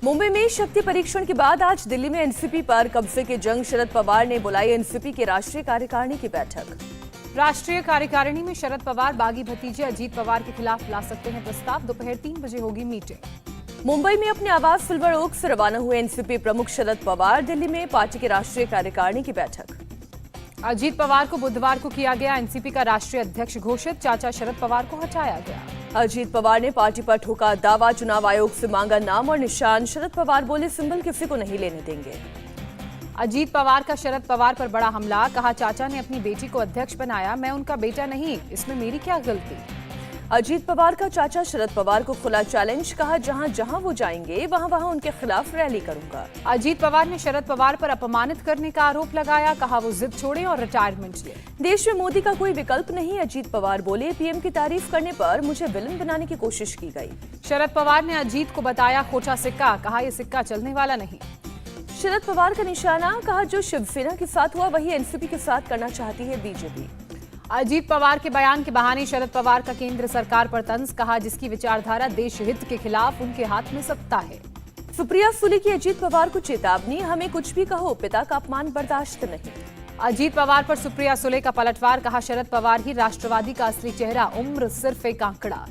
मुंबई में शक्ति परीक्षण के बाद आज दिल्ली में एनसीपी पर कब्जे की जंग। शरद पवार ने बुलाई एनसीपी की राष्ट्रीय कार्यकारिणी की बैठक। राष्ट्रीय कार्यकारिणी में शरद पवार बागी भतीजे अजीत पवार के खिलाफ ला सकते हैं प्रस्ताव। दोपहर 3 बजे होगी मीटिंग। मुंबई में अपने आवास सिल्वर ओक से रवाना हुए एनसीपी प्रमुख शरद पवार। दिल्ली में पार्टी की राष्ट्रीय कार्यकारिणी की बैठक। अजीत पवार को बुधवार को किया गया एनसीपी का राष्ट्रीय अध्यक्ष घोषित। चाचा शरद पवार को हटाया गया। अजीत पवार ने पार्टी पर ठोका दावा, चुनाव आयोग से मांगा नाम और निशान। शरद पवार बोले सिंबल किसी को नहीं लेने देंगे। अजीत पवार का शरद पवार पर बड़ा हमला, कहा चाचा ने अपनी बेटी को अध्यक्ष बनाया, मैं उनका बेटा नहीं, इसमें मेरी क्या गलती। अजीत पवार का चाचा शरद पवार को खुला चैलेंज, कहा जहां जहां वो जाएंगे वहां वहां उनके खिलाफ रैली करूंगा। अजीत पवार ने शरद पवार पर अपमानित करने का आरोप लगाया, कहा वो जिद छोड़े और रिटायरमेंट ले। देश में मोदी का कोई विकल्प नहीं, अजीत पवार बोले पीएम की तारीफ करने पर मुझे विलन बनाने की कोशिश की गई। शरद पवार ने अजीत को बताया खोटा सिक्का, कहा यह सिक्का चलने वाला नहीं। शरद पवार का निशाना, कहा जो शिवसेना के साथ हुआ वही एनसीपी के साथ करना चाहती है बीजेपी। अजीत पवार के बयान के बहाने शरद पवार का केंद्र सरकार पर तंज, कहा जिसकी विचारधारा देश हित के खिलाफ उनके हाथ में सत्ता है। सुप्रिया सुले की अजीत पवार को चेतावनी, हमें कुछ भी कहो पिता का अपमान बर्दाश्त नहीं। अजीत पवार पर सुप्रिया सुले का पलटवार, कहा शरद पवार ही राष्ट्रवादी का असली चेहरा, उम्र सिर्फ एक आंकड़ा।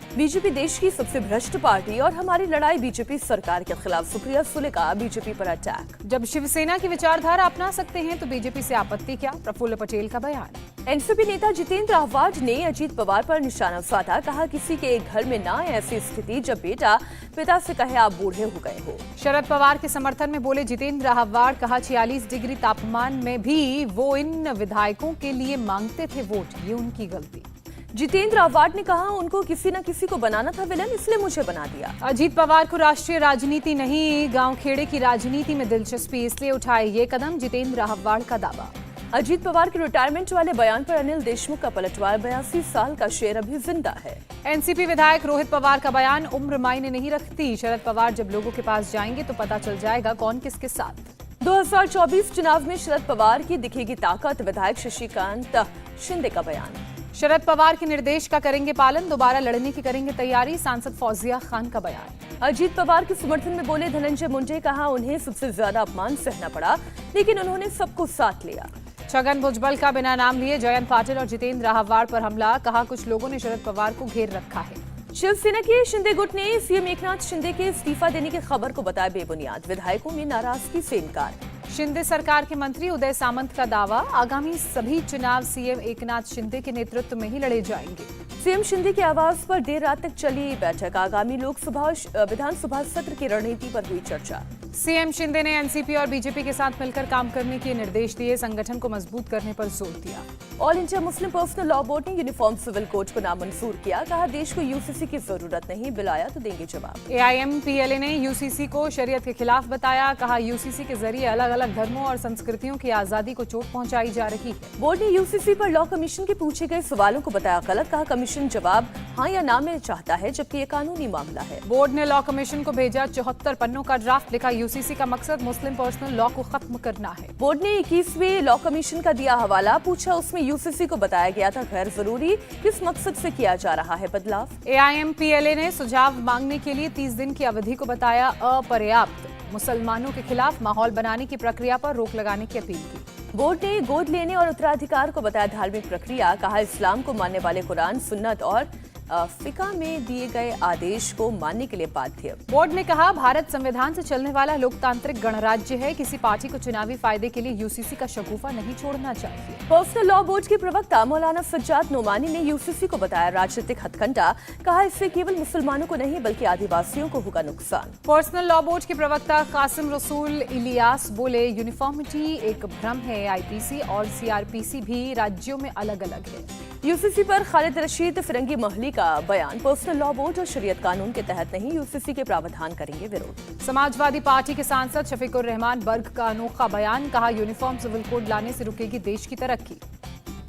बीजेपी देश की सबसे भ्रष्ट पार्टी और हमारी लड़ाई बीजेपी सरकार के खिलाफ। सुप्रिया सुले का बीजेपी पर अटैक। जब शिवसेना की विचारधारा अपना सकते हैं तो बीजेपी से आपत्ति क्या, प्रफुल्ल पटेल का बयान। एनसीपी नेता जितेंद्र आह्वाड ने अजीत पवार पर निशाना साधा, कहा किसी के एक घर में ना आए ऐसी स्थिति जब बेटा पिता से कहे आप बूढ़े हो गए हो। शरद पवार के समर्थन में बोले जितेंद्र आह्वाड, कहा 46 डिग्री तापमान में भी वो इन विधायकों के लिए मांगते थे वोट, ये उनकी गलती। जितेंद्र आह्वाड ने कहा उनको किसी न किसी को बनाना था विलन, इसलिए मुझे बना दिया। अजीत पवार को राष्ट्रीय राजनीति नहीं गांव खेड़े की राजनीति में दिलचस्पी, इसलिए उठाए ये कदम, जितेंद्र आह्वाड का दावा। अजीत पवार के रिटायरमेंट वाले बयान पर अनिल देशमुख का पलटवार, 82 साल का शेर अभी जिंदा है। एनसीपी विधायक रोहित पवार का बयान, उम्र मायने नहीं रखती, शरद पवार जब लोगों के पास जाएंगे तो पता चल जाएगा कौन किसके साथ। 2024 चुनाव में शरद पवार की दिखेगी ताकत, विधायक शशिकांत शिंदे का बयान। शरद पवार के निर्देश का करेंगे पालन, दोबारा लड़ने की करेंगे तैयारी, सांसद फौजिया खान का बयान। अजीत पवार के समर्थन में बोले धनंजय मुंडे, कहा उन्हें सबसे ज्यादा अपमान सहना पड़ा लेकिन उन्होंने सबको साथ लिया। छगन भुजबल का बिना नाम लिए जयंत पाटिल और जितेंद्र आह्वाड पर हमला, कहा कुछ लोगों ने शरद पवार को घेर रखा है। शिवसेना के शिंदे गुट ने सीएम एकनाथ शिंदे के इस्तीफा देने की खबर को बताया बेबुनियाद, विधायकों में नाराजगी से इनकार। शिंदे सरकार के मंत्री उदय सामंत का दावा, आगामी सभी चुनाव सीएम एकनाथ शिंदे के नेतृत्व में ही लड़े जाएंगे। सीएम शिंदे के आवास पर देर रात तक चली बैठक, आगामी लोकसभा और विधानसभा सत्र की रणनीति पर हुई चर्चा। सीएम शिंदे ने एनसीपी और बीजेपी के साथ मिलकर काम करने के निर्देश दिए, संगठन को मजबूत करने पर जोर दिया। All India Muslim personal law board ने यूनिफॉर्म सिविल कोड को नामंजूर किया, कहा देश को यूसीसी की जरूरत नहीं, बिल आया तो देंगे जवाब। एआईएमपीएलए ने यूसीसी को शरीयत के खिलाफ बताया, कहा यूसीसी के जरिए अलग अलग धर्मों और संस्कृतियों की आजादी को चोट पहुंचाई जा रही है। बोर्ड ने यूसीसी पर लॉ कमीशन के पूछे गए सवालों को बताया गलत, कहा कमीशन जवाब हाँ या ना में चाहता है जबकि ये कानूनी मामला है। बोर्ड ने लॉ कमीशन को भेजा 74 पन्नों का ड्राफ्ट, लिखा यूसीसी का मकसद मुस्लिम पर्सनल लॉ को खत्म करना है। बोर्ड ने 21वें लॉ कमीशन का दिया हवाला, पूछा उसमें यूसीसी को बताया गया था गैर जरूरी, किस मकसद से किया जा रहा है बदलाव। एआईएमपीएलए ने सुझाव मांगने के लिए 30 दिन की अवधि को बताया अपर्याप्त, मुसलमानों के खिलाफ माहौल बनाने की प्रक्रिया पर रोक लगाने की अपील की। बोर्ड ने गोद लेने और उत्तराधिकार को बताया धार्मिक प्रक्रिया, कहा इस्लाम को मानने वाले कुरान, सुन्नत और फिका में दिए गए आदेश को मानने के लिए बाध्य। बोर्ड ने कहा भारत संविधान से चलने वाला लोकतांत्रिक गणराज्य है, किसी पार्टी को चुनावी फायदे के लिए यूसीसी का शगुफा नहीं छोड़ना चाहिए। पर्सनल लॉ बोर्ड के प्रवक्ता मौलाना सज्जाद नोमानी ने यूसीसी को बताया राजनीतिक हथकंडा, कहा इससे केवल मुसलमानों को नहीं बल्कि आदिवासियों को होगा नुकसान। पर्सनल लॉ बोर्ड के प्रवक्ता कासिम रसूल इलियास बोले यूनिफॉर्मिटी एक भ्रम है, आईपीसी और सीआरपीसी भी राज्यों में अलग अलग है। यूसीसी पर खालिद रशीद फिरंगी महली का बयान, पर्सनल लॉ बोर्ड और शरीयत कानून के तहत नहीं, यूसीसी के प्रावधान करेंगे विरोध। समाजवादी पार्टी के सांसद शफीकुर रहमान बर्ग का अनोखा बयान, कहा यूनिफॉर्म सिविल कोड लाने से रुकेगी देश की तरक्की।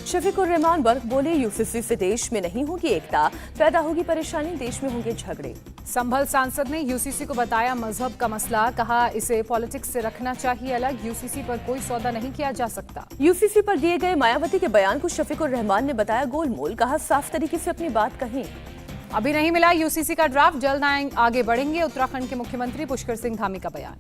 शफीकुर रहमान बर्ग बोले यूसीसी से देश में नहीं होगी एकता, पैदा होगी परेशानी, देश में होंगे झगड़े। संभल सांसद ने यूसीसी को बताया मजहब का मसला, कहा इसे पॉलिटिक्स से रखना चाहिए अलग, यूसीसी पर कोई सौदा नहीं किया जा सकता। यूसीसी पर दिए गए मायावती के बयान को शफीकुर रहमान ने बताया गोलमोल, कहा साफ तरीके से अपनी बात कही। अभी नहीं मिला यूसीसी का ड्राफ्ट, जल्द आगे बढ़ेंगे, उत्तराखंड के मुख्यमंत्री पुष्कर सिंह धामी का बयान।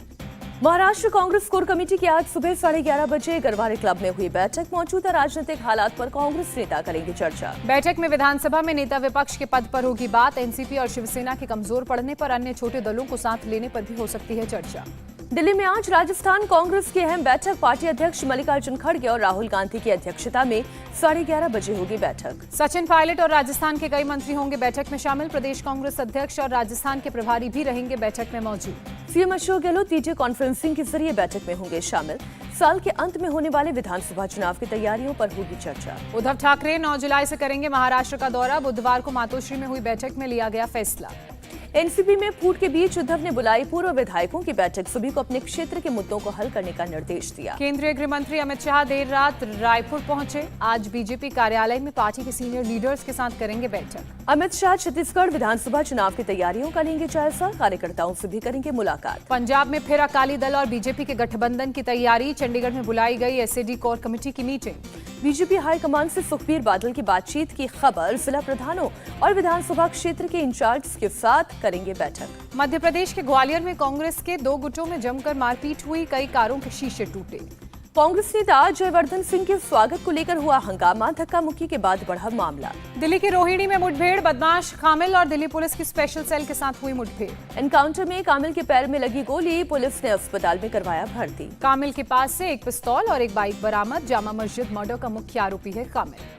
महाराष्ट्र कांग्रेस कोर कमेटी की आज सुबह 11:30 बजे गरवारे क्लब में हुई बैठक। मौजूदा राजनीतिक हालात पर कांग्रेस नेता करेंगे चर्चा। बैठक में विधानसभा में नेता विपक्ष के पद पर होगी बात। एनसीपी और शिवसेना के कमजोर पड़ने पर अन्य छोटे दलों को साथ लेने पर भी हो सकती है चर्चा। दिल्ली में आज राजस्थान कांग्रेस की अहम बैठक। पार्टी अध्यक्ष मल्लिकार्जुन खड़गे और राहुल गांधी की अध्यक्षता में 11:30 बजे होगी बैठक। सचिन पायलट और राजस्थान के कई मंत्री होंगे बैठक में शामिल। प्रदेश कांग्रेस अध्यक्ष और राजस्थान के प्रभारी भी रहेंगे बैठक में मौजूद। CM Ashok Gehlot video conferencing के जरिए बैठक में होंगे शामिल। साल के अंत में होने वाले विधानसभा चुनाव की तैयारियों पर होगी चर्चा। उद्धव ठाकरे 9 जुलाई से करेंगे महाराष्ट्र का दौरा। बुधवार को मातोश्री में हुई बैठक में लिया गया फैसला। एनसीपी में फूट के बीच उद्धव ने बुलाई पूर्व विधायकों की बैठक। सभी को अपने क्षेत्र के मुद्दों को हल करने का निर्देश दिया। केंद्रीय गृह मंत्री अमित शाह देर रात रायपुर पहुंचे। आज बीजेपी कार्यालय में पार्टी के सीनियर लीडर्स के साथ करेंगे बैठक। अमित शाह छत्तीसगढ़ विधानसभा चुनाव की तैयारियों का लेंगे जायजा। कार्यकर्ताओं से भी करेंगे मुलाकात। पंजाब में फिर अकाली दल और बीजेपी के गठबंधन की तैयारी। चंडीगढ़ में बुलाई गई एसएडी कोर कमेटी की मीटिंग। बीजेपी हाईकमान से सुखबीर बादल की बातचीत की खबर। जिला प्रधानों और विधानसभा क्षेत्र के इंचार्ज के साथ करेंगे बैठक। मध्य प्रदेश के ग्वालियर में कांग्रेस के 2 गुटों में जमकर मारपीट हुई। कई कारों के शीशे टूटे। कांग्रेस नेता जयवर्धन सिंह के स्वागत को लेकर हुआ हंगामा। धक्का मुक्की के बाद बढ़ा मामला। दिल्ली के रोहिणी में मुठभेड़। बदमाश कामिल और दिल्ली पुलिस की स्पेशल सेल के साथ हुई मुठभेड़। एनकाउंटर में कामिल के पैर में लगी गोली। पुलिस ने अस्पताल में करवाया भर्ती। कामिल के पास से एक पिस्तौल और एक बाइक बरामद। जामा मस्जिद मर्डर का मुख्य आरोपी है कामिल।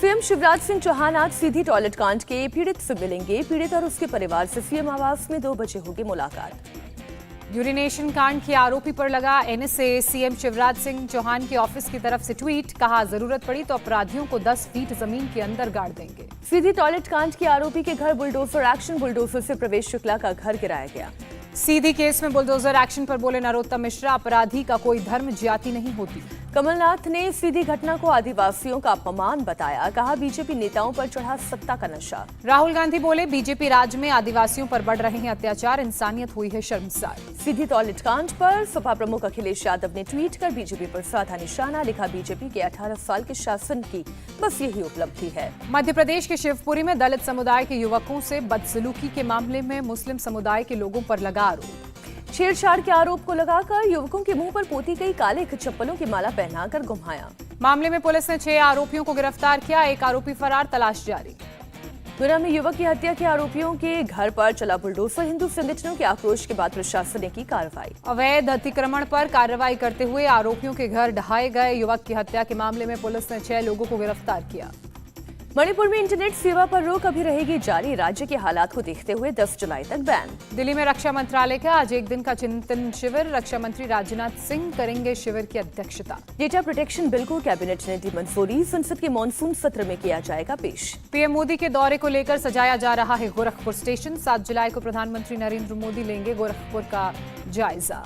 सीएम शिवराज सिंह चौहान आज सीधी टॉयलेट कांड के पीड़ित से मिलेंगे। पीड़ित और उसके परिवार से सीएम आवास में 2 बजे होगी मुलाकात। यूरिनेशन कांड के आरोपी पर लगा एनएसए। सीएम शिवराज सिंह चौहान के ऑफिस की तरफ से ट्वीट। कहा, जरूरत पड़ी तो अपराधियों को 10 फीट जमीन के अंदर गाड़ देंगे। सीधी टॉयलेट कांड के आरोपी के घर बुलडोजर एक्शन। बुलडोजर से प्रवेश शुक्ला का घर गिराया गया। सीधी केस में बुलडोजर एक्शन पर बोले नरोत्तम मिश्रा, अपराधी का कोई धर्म जाति नहीं होती। कमलनाथ ने सीधी घटना को आदिवासियों का अपमान बताया। कहा, बीजेपी नेताओं पर चढ़ा सत्ता का नशा। राहुल गांधी बोले, बीजेपी राज्य में आदिवासियों पर बढ़ रहे हैं अत्याचार। इंसानियत हुई है शर्मसार। सीधी टॉयलेट कांड पर सपा प्रमुख अखिलेश यादव ने ट्वीट कर बीजेपी पर साधा निशाना। लिखा, बीजेपी के 18 साल के शासन की बस यही उपलब्धि है। मध्य प्रदेश के शिवपुरी में दलित समुदाय के युवकों से बदसलूकी के मामले में मुस्लिम समुदाय के लोगों पर लगा आरोप। छेड़छाड़ के आरोप को लगाकर युवकों के मुंह पर पोती गई काले चप्पलों की माला पहनाकर घुमाया। मामले में पुलिस ने 6 आरोपियों को गिरफ्तार किया। एक आरोपी फरार, तलाश जारी। गुना में युवक की हत्या के आरोपियों के घर पर चला बुलडोजर। हिंदू संगठनों के आक्रोश के बाद प्रशासन ने की कार्रवाई। अवैध अतिक्रमण पर कार्रवाई करते हुए आरोपियों के घर ढहाए गए। युवक की हत्या के मामले में पुलिस ने 6 लोगों को गिरफ्तार किया। मणिपुर में इंटरनेट सेवा पर रोक अभी रहेगी जारी। राज्य के हालात को देखते हुए 10 जुलाई तक बैन। दिल्ली में रक्षा मंत्रालय का आज एक दिन का चिंतन शिविर। रक्षा मंत्री राजनाथ सिंह करेंगे शिविर की अध्यक्षता। डेटा प्रोटेक्शन बिल को कैबिनेट ने दी मंजूरी। संसद के मॉनसून सत्र में किया जाएगा पेश। पीएम मोदी के दौरे को लेकर सजाया जा रहा है गोरखपुर स्टेशन। 7 जुलाई को प्रधानमंत्री नरेंद्र मोदी लेंगे गोरखपुर का जायजा।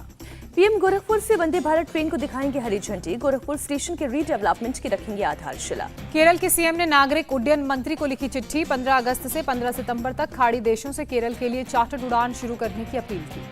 पीएम गोरखपुर से वंदे भारत ट्रेन को दिखाएंगे हरी झंडी। गोरखपुर स्टेशन के रीडेवलपमेंट की रखेंगे आधारशिला। केरल के सीएम ने नागरिक उड्डयन मंत्री को लिखी चिट्ठी। 15 अगस्त से 15 सितंबर तक खाड़ी देशों से केरल के लिए चार्टर्ड उड़ान शुरू करने की अपील की।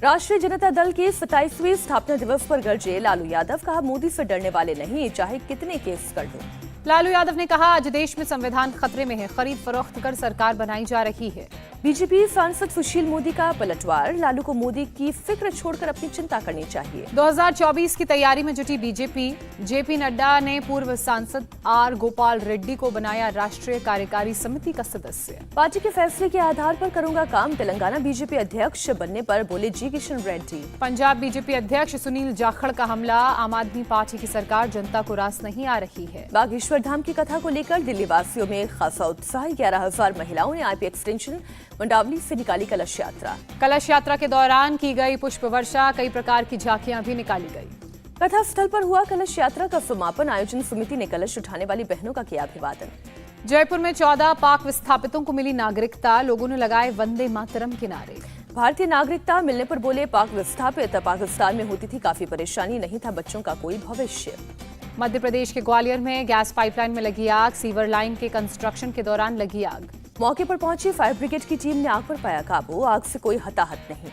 राष्ट्रीय जनता दल के 27वें स्थापना दिवस पर गरजे लालू यादव। कहा, मोदी से डरने वाले नहीं, चाहे कितने केस कर दो। लालू यादव ने कहा, आज देश में संविधान खतरे में है। खरीद फरोख्त कर सरकार बनाई जा रही है। बीजेपी सांसद सुशील मोदी का पलटवार। लालू को मोदी की फिक्र छोड़कर अपनी चिंता करनी चाहिए। 2024 की तैयारी में जुटी बीजेपी। जेपी नड्डा ने पूर्व सांसद आर गोपाल रेड्डी को बनाया राष्ट्रीय कार्यकारी समिति का सदस्य। पार्टी के फैसले के आधार पर करूंगा काम। तेलंगाना बीजेपी अध्यक्ष बनने पर बोले जी किशन रेड्डी। पंजाब बीजेपी अध्यक्ष सुनील जाखड़ का हमला। आम आदमी पार्टी की सरकार जनता को रास नहीं आ रही है। बागेश्वर धाम की कथा को लेकर दिल्ली वासियों में खासा उत्साह। 11,000 महिलाओं ने आईपी एक्सटेंशन मंडावली से निकाली कलश यात्रा। कलश यात्रा के दौरान की गई पुष्प वर्षा। कई प्रकार की झांकियां भी निकाली गई। कथा स्थल पर हुआ कलश यात्रा का समापन। आयोजन समिति ने कलश उठाने वाली बहनों का किया अभिवादन। जयपुर में 14 पाक विस्थापितों को मिली नागरिकता। लोगों ने लगाए वंदे मातरम के नारे। भारतीय नागरिकता मिलने पर बोले पाक विस्थापित। पाकिस्तान में होती थी काफी परेशानी, नहीं था बच्चों का कोई भविष्य। मध्य प्रदेश के ग्वालियर में गैस पाइपलाइन में लगी आग। सीवर लाइन के कंस्ट्रक्शन के दौरान लगी आग। मौके पर पहुंची फायर ब्रिगेड की टीम ने आग पर पाया काबू। आग से कोई हताहत नहीं।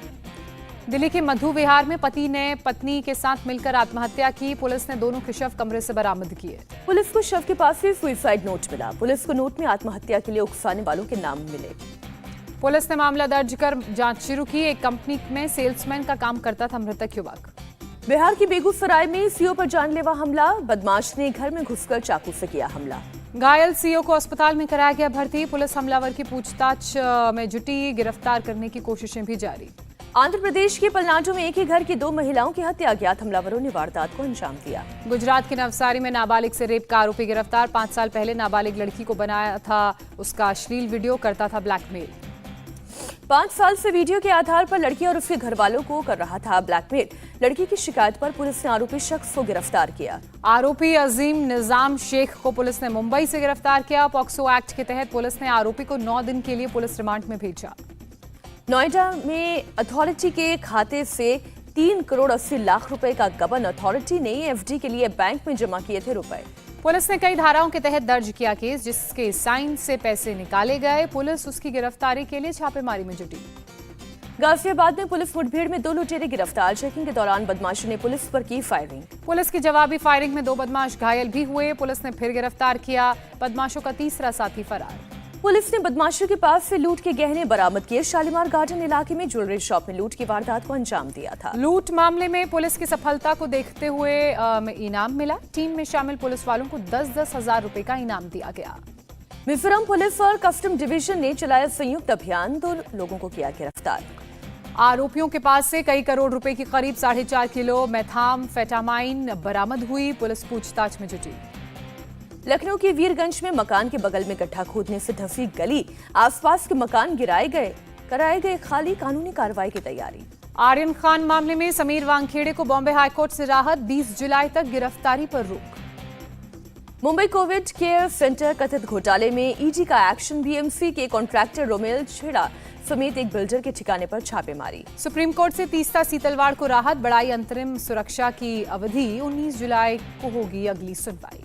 दिल्ली के मधु विहार में पति ने पत्नी के साथ मिलकर आत्महत्या की। पुलिस ने दोनों के शव कमरे से बरामद किए। पुलिस को शव के पास से सुसाइड नोट मिला। पुलिस को नोट में आत्महत्या के लिए उकसाने वालों के नाम मिले। पुलिस ने मामला दर्ज कर जांच शुरू की। एक कंपनी में सेल्समैन का काम करता था मृतक युवक। बिहार के बेगूसराय में सीओ पर जानलेवा हमला। बदमाश ने घर में घुसकर चाकू से किया हमला। घायल सीओ को अस्पताल में कराया गया भर्ती। पुलिस हमलावर की पूछताछ में जुटी। गिरफ्तार करने की कोशिशें भी जारी। आंध्र प्रदेश के पलनाडु में एक ही घर की 2 महिलाओं की हत्या। अज्ञात हमलावरों ने वारदात को अंजाम दिया। गुजरात के नवसारी में नाबालिग से रेप का आरोपी गिरफ्तार। 5 साल पहले नाबालिग लड़की को बनाया था उसका अश्लील वीडियो, करता था ब्लैकमेल। 5 साल से वीडियो के आधार पर लड़की और उसके घर वालों को कर रहा था ब्लैकमेल। लड़की की शिकायत पर पुलिस ने आरोपी शख्स को गिरफ्तार किया। आरोपी अजीम निजाम शेख को पुलिस ने मुंबई से गिरफ्तार किया। पॉक्सो एक्ट के तहत पुलिस ने आरोपी को 9 दिन के लिए पुलिस रिमांड में भेजा। नोएडा में अथॉरिटी के खाते से 3 करोड़ 80 लाख रुपए का गबन। अथॉरिटी ने एफडी के लिए बैंक में जमा किए थे रुपए। पुलिस ने कई धाराओं के तहत दर्ज किया केस, जिसके साइन से पैसे निकाले गए। पुलिस उसकी गिरफ्तारी के लिए छापेमारी में जुटी। गाजियाबाद में पुलिस मुठभेड़ में 2 लुटेरे गिरफ्तार। चेकिंग के दौरान बदमाशों ने पुलिस पर की फायरिंग। पुलिस की जवाबी फायरिंग में 2 बदमाश घायल भी हुए। पुलिस ने फिर गिरफ्तार किया। बदमाशों का तीसरा साथी फरार। पुलिस ने बदमाशों के पास से लूट के गहने बरामद किए। शालीमार गार्डन इलाके में ज्वेलरी शॉप में लूट की वारदात को अंजाम दिया था। लूट मामले में पुलिस की सफलता को देखते हुए इनाम मिला। टीम में शामिल पुलिस वालों को 10-10 हजार रुपए का इनाम दिया गया। मिजोरम पुलिस और कस्टम डिवीजन ने चलाया संयुक्त अभियान। 2 लोगों को किया गिरफ्तार। आरोपियों के पास से कई करोड़ रुपए की करीब 4.5 किलो मेथाम्फेटामाइन बरामद हुई। पुलिस पूछताछ में जुटी। लखनऊ के वीरगंज में मकान के बगल में गड्ढा खोदने से धंसी गली। आसपास के मकान कराए गए खाली। कानूनी कार्रवाई की तैयारी। आर्यन खान मामले में समीर वानखेड़े को बॉम्बे हाईकोर्ट से राहत। 20 जुलाई तक गिरफ्तारी पर रोक। मुंबई कोविड केयर सेंटर कथित घोटाले में ईडी का एक्शन। बीएमसी के कॉन्ट्रैक्टर रोमेल छेड़ा समेत एक बिल्डर के ठिकाने पर छापेमारी। सुप्रीम कोर्ट से तीस्ता सीतलवाड़ को राहत। बढ़ाई अंतरिम सुरक्षा की अवधि। 19 जुलाई को होगी अगली सुनवाई।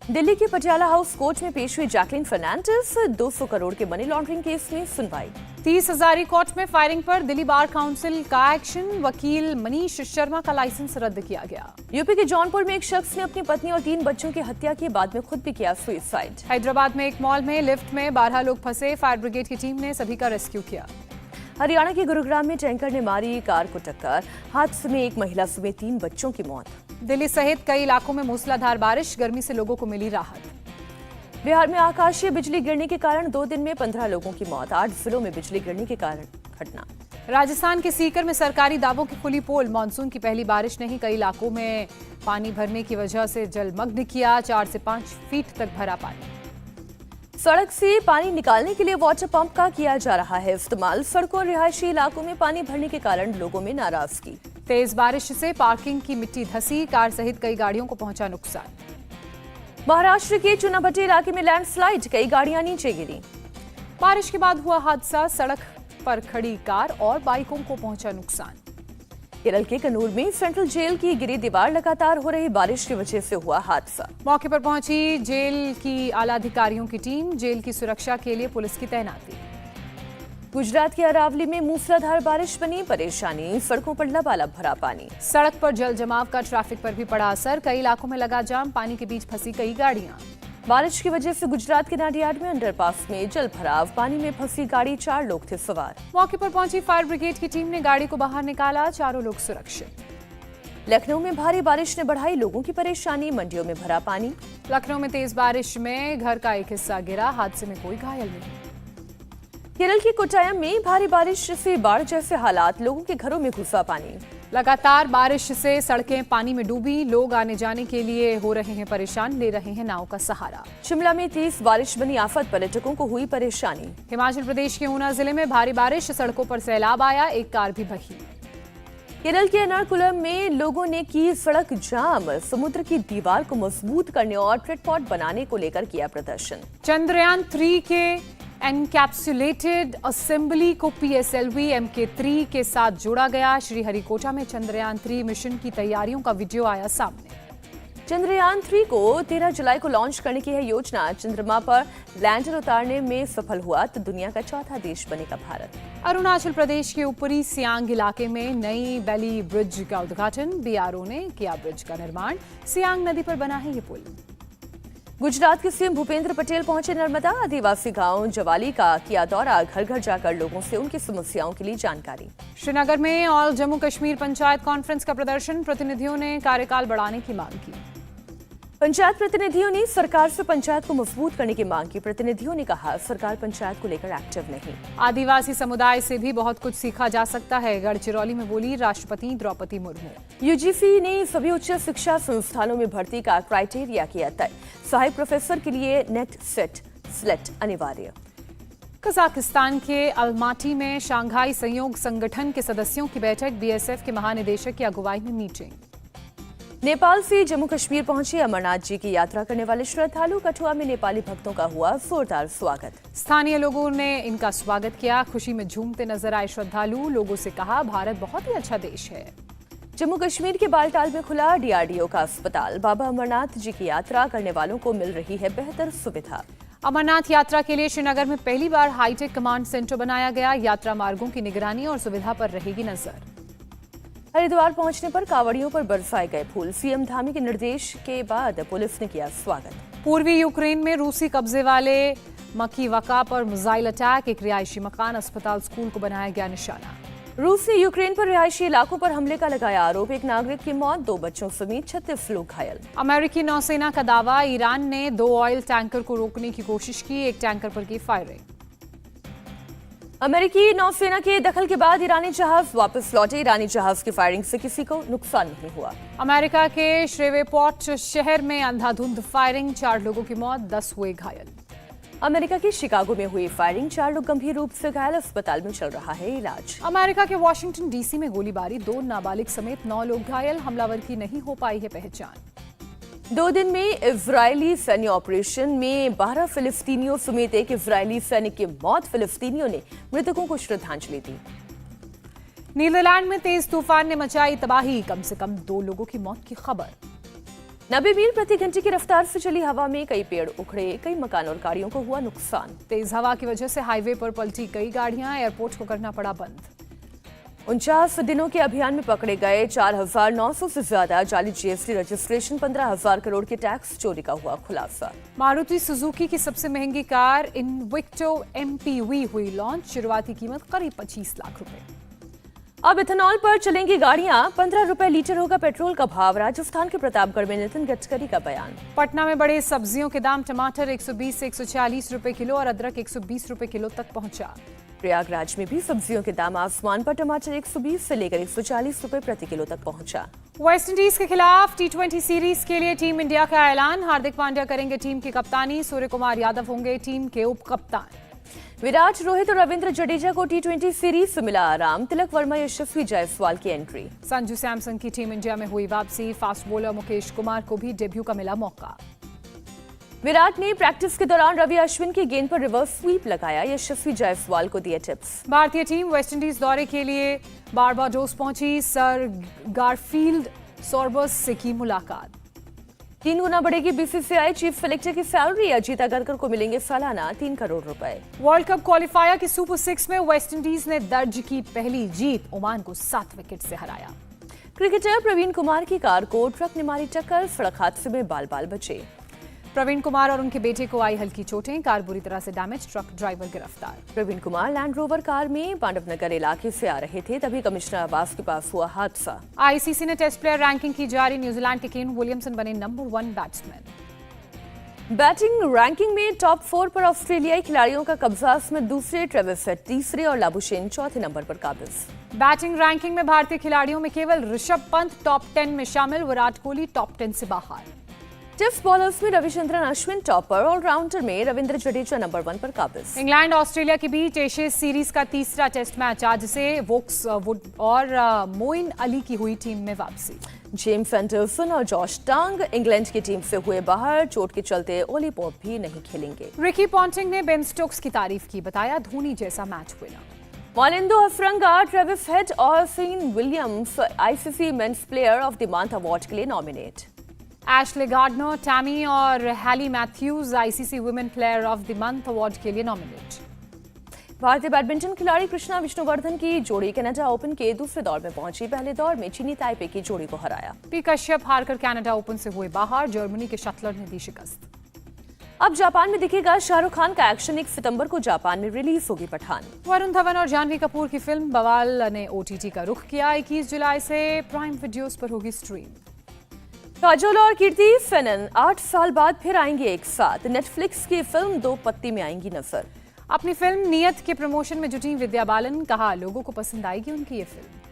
दिल्ली के पटियाला हाउस कोर्ट में पेश हुई जैकलिन फर्नांडिस। 200 करोड़ के मनी लॉन्ड्रिंग केस में सुनवाई। 30 हजारी कोर्ट में फायरिंग पर दिल्ली बार काउंसिल का एक्शन। वकील मनीष शर्मा का लाइसेंस रद्द किया गया। यूपी के जौनपुर में एक शख्स ने अपनी पत्नी और 3 बच्चों की हत्या की। बाद में खुद भी किया सुसाइड। हैदराबाद में एक मॉल में लिफ्ट में 12 लोग फंसे। फायर ब्रिगेड की टीम ने सभी का रेस्क्यू किया। हरियाणा के गुरुग्राम में टैंकर ने मारी कार को टक्कर। हादसे में एक महिला समेत 3 बच्चों की मौत। दिल्ली सहित कई इलाकों में मूसलाधार बारिश। गर्मी से लोगों को मिली राहत। बिहार में आकाशीय बिजली गिरने के कारण 2 दिन में 15 लोगों की मौत। 8 जिलों में बिजली गिरने के कारण घटना। राजस्थान के सीकर में सरकारी दावों की खुली पोल। मानसून की पहली बारिश ने ही कई इलाकों में पानी भरने की वजह से जलमग्न किया। 4 से 5 फीट तक भरा पानी। सड़क से पानी निकालने के लिए वाटर पंप का किया जा रहा है इस्तेमाल। सड़कों और रिहायशी इलाकों में पानी भरने के कारण लोगों में नाराजगी। तेज बारिश से पार्किंग की मिट्टी धंसी। कार सहित कई गाड़ियों को पहुंचा नुकसान। महाराष्ट्र के चुनाभट्टी इलाके में लैंडस्लाइड। कई गाड़ियां नीचे गिरी। बारिश के बाद हुआ हादसा। सड़क पर खड़ी कार और बाइकों को पहुंचा नुकसान। केरल के कन्नूर में सेंट्रल जेल की गिरी दीवार। लगातार हो रही बारिश की वजह से हुआ हादसा। मौके पर पहुंची जेल की आला अधिकारियों की टीम। जेल की सुरक्षा के लिए पुलिस की तैनाती। गुजरात के अरावली में मूसलाधार बारिश बनी परेशानी। सड़कों पर लबालब भरा पानी। सड़क पर जल जमाव का ट्रैफिक पर भी पड़ा असर। कई इलाकों में लगा जाम। पानी के बीच फंसी कई गाड़ियां। बारिश की वजह से गुजरात के नाडियाड में अंडरपास में जल भराव। पानी में फंसी गाड़ी। 4 लोग थे सवार। मौके पर पहुंची फायर ब्रिगेड की टीम ने गाड़ी को बाहर निकाला। 4 लोग सुरक्षित। लखनऊ में भारी बारिश ने बढ़ाई लोगों की परेशानी। मंडियों में भरा पानी। लखनऊ में तेज बारिश में घर का एक हिस्सा गिरा। हादसे में कोई घायल नहीं। केरल की कोट्टायम में भारी बारिश से बाढ़ जैसे हालात। लोगों के घरों में घुसा पानी। लगातार बारिश से सड़कें पानी में डूबी। लोग आने जाने के लिए हो रहे हैं परेशान। ले रहे हैं नाव का सहारा। शिमला में तेज बारिश बनी आफत। पर्यटकों को हुई परेशानी। हिमाचल प्रदेश के ऊना जिले में भारी बारिश। सड़कों पर सैलाब आया। एक कार भी बही। केरल के एर्नाकुलम में लोगों ने की सड़क जाम। समुद्र की दीवार को मजबूत करने और ट्रेडपॉट बनाने को लेकर किया प्रदर्शन। चंद्रयान 3 के एनकैप्सुलेटेड असेंबली को PSLV MK3 के साथ जोड़ा गया। श्रीहरिकोटा में चंद्रयान 3 मिशन की तैयारियों का वीडियो आया सामने। चंद्रयान 3 को 13 जुलाई को लॉन्च करने की है योजना। चंद्रमा पर लैंडर उतारने में सफल हुआ तो दुनिया का चौथा देश बनेगा भारत। अरुणाचल प्रदेश के ऊपरी सियांग इलाके में नई वैली ब्रिज का उद्घाटन। बीआरओ ने किया ब्रिज का निर्माण। सियांग नदी पर बना है ये पुल। गुजरात के सीएम भूपेंद्र पटेल पहुंचे नर्मदा। आदिवासी गांव जवाली का किया दौरा। घर घर जाकर लोगों से उनकी समस्याओं के लिए जानकारी। श्रीनगर में ऑल जम्मू कश्मीर पंचायत कॉन्फ्रेंस का प्रदर्शन। प्रतिनिधियों ने कार्यकाल बढ़ाने की मांग की। पंचायत प्रतिनिधियों ने सरकार से पंचायत को मजबूत करने की मांग की। प्रतिनिधियों ने कहा सरकार पंचायत को लेकर एक्टिव नहीं। आदिवासी समुदाय से भी बहुत कुछ सीखा जा सकता है, गढ़चिरौली में बोली राष्ट्रपति द्रौपदी मुर्मू। यूजीसी ने सभी उच्च शिक्षा संस्थानों में भर्ती का क्राइटेरिया किया तय। सहायक प्रोफेसर के लिए नेट स्लेट अनिवार्य। कजाकिस्तान के अलमाटी में शंघाई सहयोग संगठन के सदस्यों की बैठक। बीएसएफ के महानिदेशक की अगुवाई में मीटिंग। नेपाल से जम्मू कश्मीर पहुंचे अमरनाथ जी की यात्रा करने वाले श्रद्धालु। कठुआ में नेपाली भक्तों का हुआ जोरदार स्वागत। स्थानीय लोगों ने इनका स्वागत किया। खुशी में झूमते नजर आए श्रद्धालु। लोगों से कहा भारत बहुत ही अच्छा देश है। जम्मू कश्मीर के बालटाल में खुला डीआरडीओ का अस्पताल। बाबा अमरनाथ जी की यात्रा करने वालों को मिल रही है बेहतर सुविधा। अमरनाथ यात्रा के लिए श्रीनगर में पहली बार हाईटेक कमांड सेंटर बनाया गया। यात्रा मार्गों की निगरानी और सुविधा पर रहेगी नजर। हरिद्वार पहुंचने पर कांवड़ियों पर बरसाए गए फूल। सीएम धामी के निर्देश के बाद पुलिस ने किया स्वागत। पूर्वी यूक्रेन में रूसी कब्जे वाले मकीवका पर मिसाइल अटैक। एक रिहायशी मकान, अस्पताल, स्कूल को बनाया गया निशाना। रूस ने यूक्रेन पर रिहायशी इलाकों पर हमले का लगाया आरोप। एक नागरिक की मौत, 2 बच्चों समेत 36 लोग घायल। अमेरिकी नौसेना का दावा। ईरान ने 2 ऑयल टैंकर को रोकने की कोशिश की। एक टैंकर पर की फायरिंग। अमेरिकी नौसेना के दखल के बाद ईरानी जहाज वापस लौटे। ईरानी जहाज की फायरिंग से किसी को नुकसान नहीं हुआ। अमेरिका के श्रेवेपोर्ट शहर में अंधाधुंध फायरिंग। 4 लोगों की मौत, 10 हुए घायल। अमेरिका के शिकागो में हुई फायरिंग। 4 लोग गंभीर रूप से घायल। अस्पताल में चल रहा है इलाज। अमेरिका के वाशिंगटन डीसी में गोलीबारी। 2 नाबालिग समेत 9 लोग घायल। हमलावर की नहीं हो पाई है पहचान। 2 दिन में इजरायली सैन्य ऑपरेशन में 12 फिलिस्तीनियों समेत एक इजरायली सैनिक की मौत। फिलिस्तीनियों ने मृतकों को श्रद्धांजलि दी। नीदरलैंड में तेज तूफान ने मचाई तबाही। कम से कम 2 लोगों की मौत की खबर। 90 मील प्रति घंटे की रफ्तार से चली हवा में कई पेड़ उखड़े। कई मकान और गाड़ियों को हुआ नुकसान। तेज हवा की वजह से हाईवे पर पलटी कई गाड़ियां। एयरपोर्ट को करना पड़ा बंद। 49 दिनों के अभियान में पकड़े गए 4900 से ज्यादा जाली जीएसटी रजिस्ट्रेशन। 15,000 करोड़ के टैक्स चोरी का हुआ खुलासा। मारुति सुजुकी की सबसे महंगी कार इन्विक्टो एमपीवी हुई लॉन्च। शुरुआती कीमत करीब 25 लाख रुपए। अब इथेनॉल पर चलेंगी गाड़ियां। 15 रुपए लीटर होगा पेट्रोल का भाव। राजस्थान के प्रतापगढ़ में नितिन गडकरी का बयान। पटना में बढ़े सब्जियों के दाम। टमाटर 120 से 140 रुपए किलो और अदरक 120 रुपए किलो तक पहुंचा। प्रयागराज में भी सब्जियों के दाम आसमान पर। टमाटर 120 से लेकर 140 रुपए प्रति किलो तक पहुंचा। वेस्टइंडीज के खिलाफ T20 सीरीज के लिए टीम इंडिया का ऐलान। हार्दिक पांड्या करेंगे टीम की कप्तानी। सूर्य कुमार यादव होंगे टीम के उप कप्तान। विराट, रोहित और रविंद्र जडेजा को T20 सीरीज से मिला आराम। तिलक वर्मा, यशस्वी जायसवाल की एंट्री। संजू सैमसन की टीम इंडिया में हुई वापसी। फास्ट बॉलर मुकेश कुमार को भी डेब्यू का मिला मौका। विराट ने प्रैक्टिस के दौरान रवि अश्विन की गेंद पर रिवर्स स्वीप लगाया। यशस्वी जायसवाल को दिए टिप्स। भारतीय टीम वेस्टइंडीज दौरे के लिए बारबाडोस पहुंची। सर गारफील्ड सोबर्स से की मुलाकात। 3 गुना बढ़ेगी बीसीसीआई चीफ सेलेक्टर की सैलरी। अजीत अगरकर को मिलेंगे सालाना 3 करोड़ रुपए। वर्ल्ड कप क्वालिफायर के सुपर 6 में वेस्टइंडीज ने दर्ज की पहली जीत। ओमान को 7 विकेट से हराया। क्रिकेटर प्रवीण कुमार की कार को ट्रक ने मारी टक्कर। सड़क हादसे में बाल बाल बचे। प्रवीण कुमार और उनके बेटे को आई हल्की चोटें। कार बुरी तरह से डैमेज। ट्रक ड्राइवर गिरफ्तार। Praveen Kumar land rover car में पांडवनगर इलाके से आ रहे थे, तभी कमिश्नर आवास के पास हुआ हादसा। आईसीसी ने टेस्ट प्लेयर रैंकिंग की जारी। न्यूजीलैंड के केन विलियमसन बने नंबर 1 बैट्समैन। बैटिंग रैंकिंग में टॉप 4 पर ऑस्ट्रेलियाई खिलाड़ियों का कब्जा। इसमें दूसरे ट्रेविस हेड तीसरे और लाबुशेन चौथे नंबर पर काबिज। बैटिंग रैंकिंग में भारतीय खिलाड़ियों में केवल ऋषभ पंत टॉप 10 में शामिल। विराट कोहली टॉप 10 से बाहर। टेस्ट बॉलर्स में रविचंद्रन अश्विन टॉपर। ऑलराउंडर में रविंद्र जडेजा नंबर 1 पर काबिज। इंग्लैंड ऑस्ट्रेलिया के बीच एशेज सीरीज का तीसरा टेस्ट मैच आज से वोक्स वुड और मोइन अली की हुई टीम में वापसी। जेम्स एंडरसन और जॉश टंग इंग्लैंड की टीम से हुए बाहर। चोट के चलते ओली पॉप भी नहीं खेलेंगे। रिकी पॉन्टिंग ने बेन स्टोक्स की तारीफ की। बताया धोनी जैसा मैच विनर। मोलिंदो हफरंगा, ट्रेविस हेड और Sean Williams ICC men's player of the month award के लिए नॉमिनेट। एशले गार्डनर, टैमी और Hayley Matthews ICC women player of the month award के लिए नॉमिनेट। भारतीय बैडमिंटन खिलाड़ी कृष्णा विष्णुवर्धन की जोड़ी कनाडा ओपन के दूसरे दौर में पहुंची। पहले दौर में चीनी ताइपे की जोड़ी को हराया। पी कश्यप हारकर कनाडा ओपन से हुए बाहर। जर्मनी के शटलर ने दी शिकस्त। अब जापान में दिखेगा शाहरुख खान का एक्शन। 1 सितंबर को जापान में रिलीज होगी पठान। वरुण धवन और जानवी कपूर की फिल्म बवाल ने ओटीटी का रुख किया। 21 जुलाई से प्राइम वीडियोस पर होगी स्ट्रीम। काजोल और कीर्ति फेनन 8 साल बाद फिर आएंगे एक साथ। नेटफ्लिक्स की फिल्म दो पत्ती में आएंगी नजर। अपनी फिल्म नियत के प्रमोशन में जुटी विद्या बालन, कहा लोगों को पसंद आएगी उनकी ये फिल्म।